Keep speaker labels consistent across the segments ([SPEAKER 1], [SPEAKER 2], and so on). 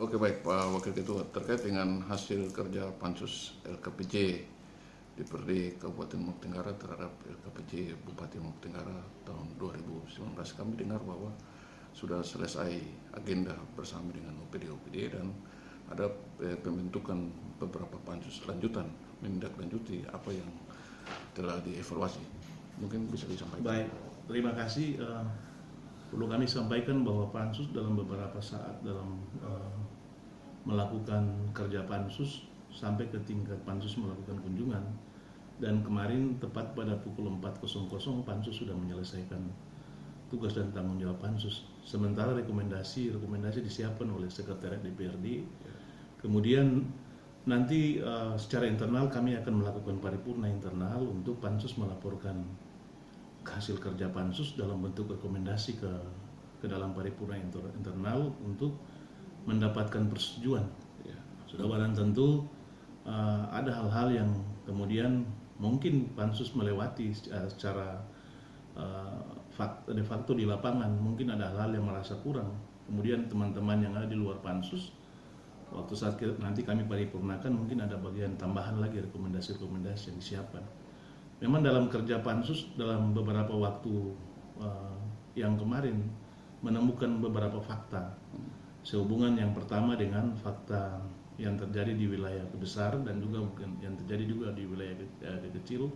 [SPEAKER 1] Oke, baik Pak Wakil Ketua, terkait dengan hasil kerja Pansus LKPJ DPRD Kabupaten Maluku Tenggara terhadap LKPJ Bupati Maluku Tenggara tahun 2019, kami dengar bahwa sudah selesai agenda bersama dengan OPD dan ada pembentukan beberapa pansus lanjutan menindaklanjuti apa yang telah dievaluasi. Mungkin bisa disampaikan.
[SPEAKER 2] Baik, terima kasih. Perlu kami sampaikan bahwa pansus dalam beberapa saat dalam melakukan kerja pansus sampai ke tingkat pansus melakukan kunjungan, dan kemarin tepat pada pukul 4.00 pansus sudah menyelesaikan tugas dan tanggung jawab pansus. Sementara rekomendasi disiapkan oleh Sekretariat DPRD. Kemudian nanti secara internal kami akan melakukan paripurna internal untuk pansus melaporkan hasil kerja pansus dalam bentuk rekomendasi ke dalam paripurna internal untuk mendapatkan persetujuan. Sudah barang tentu ada hal-hal yang kemudian mungkin pansus melewati secara de facto di lapangan, mungkin ada hal-hal yang merasa kurang. Kemudian teman-teman yang ada di luar pansus, waktu saat nanti kami paripurnakan, mungkin ada bagian tambahan lagi rekomendasi-rekomendasi yang disiapkan. Memang dalam kerja pansus dalam beberapa waktu yang kemarin menemukan beberapa fakta sehubungan yang pertama dengan fakta yang terjadi di wilayah besar dan juga mungkin yang terjadi juga di wilayah kecil,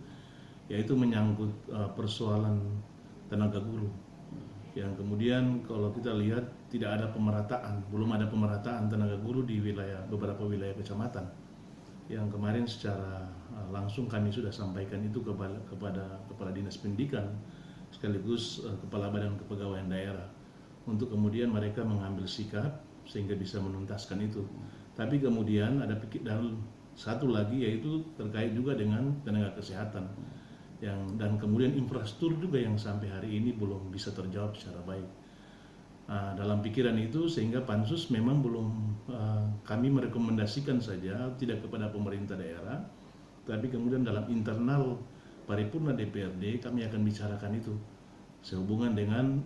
[SPEAKER 2] yaitu menyangkut persoalan tenaga guru yang kemudian kalau kita lihat tidak ada pemerataan, belum ada pemerataan tenaga guru di beberapa wilayah kecamatan yang kemarin secara langsung kami sudah sampaikan itu kepada Kepala Dinas Pendidikan sekaligus Kepala Badan Kepegawaian Daerah untuk kemudian mereka mengambil sikap sehingga bisa menuntaskan itu. Tapi kemudian ada dan satu lagi yaitu terkait juga dengan tenaga kesehatan dan kemudian infrastruktur juga yang sampai hari ini belum bisa terjawab secara baik. Dalam pikiran itu sehingga pansus memang belum kami merekomendasikan saja tidak kepada pemerintah daerah, tapi kemudian dalam internal paripurna DPRD kami akan bicarakan itu sehubungan dengan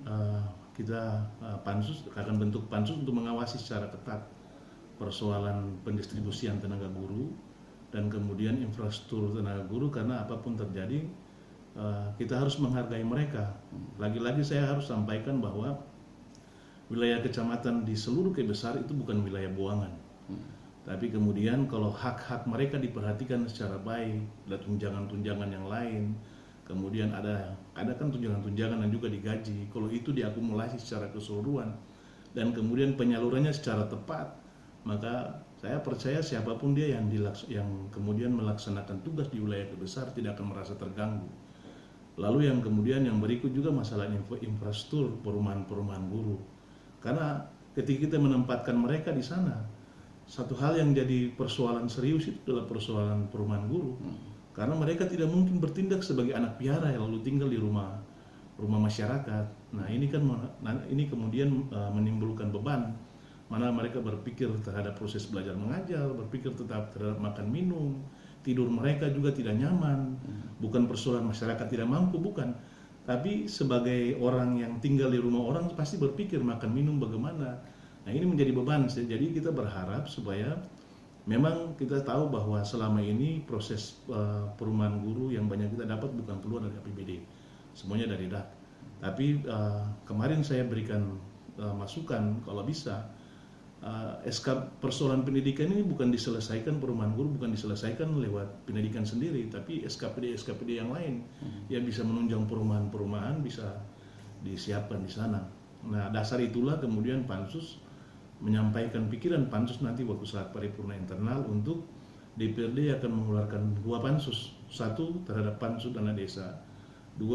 [SPEAKER 2] kita pansus akan bentuk pansus untuk mengawasi secara ketat persoalan pendistribusian tenaga guru dan kemudian infrastruktur tenaga guru, karena apapun terjadi kita harus menghargai mereka. Lagi-lagi saya harus sampaikan bahwa wilayah kecamatan di seluruh Besar itu bukan wilayah buangan. Tapi kemudian kalau hak-hak mereka diperhatikan secara baik, ada tunjangan-tunjangan yang lain, kemudian ada kan tunjangan-tunjangan yang juga digaji, kalau itu diakumulasi secara keseluruhan dan kemudian penyalurannya secara tepat, maka saya percaya siapapun dia yang kemudian melaksanakan tugas di wilayah Besar tidak akan merasa terganggu. Lalu yang kemudian yang berikut juga masalah infrastruktur perumahan-perumahan guru. Karena ketika kita menempatkan mereka di sana, satu hal yang jadi persoalan serius itu adalah persoalan perumahan guru. Karena mereka tidak mungkin bertindak sebagai anak piara yang lalu tinggal di rumah masyarakat. Nah ini kemudian menimbulkan beban, mana mereka berpikir terhadap proses belajar mengajar, berpikir tetap terhadap makan minum, tidur mereka juga tidak nyaman. Bukan persoalan masyarakat tidak mampu, bukan. Tapi sebagai orang yang tinggal di rumah orang pasti berpikir makan minum bagaimana. Nah ini menjadi beban. Jadi kita berharap supaya memang kita tahu bahwa selama ini proses perumahan guru yang banyak kita dapat bukan keluar dari APBD, semuanya dari DAK. Tapi kemarin saya berikan masukan kalau bisa SK persoalan pendidikan ini bukan diselesaikan, perumahan guru bukan diselesaikan lewat pendidikan sendiri, tapi SKPD yang lain yang bisa menunjang perumahan-perumahan bisa disiapkan di sana. Nah dasar itulah kemudian pansus menyampaikan pikiran pansus nanti waktu saat paripurna internal untuk DPRD akan mengeluarkan 2 pansus, 1 terhadap pansus dana desa, 2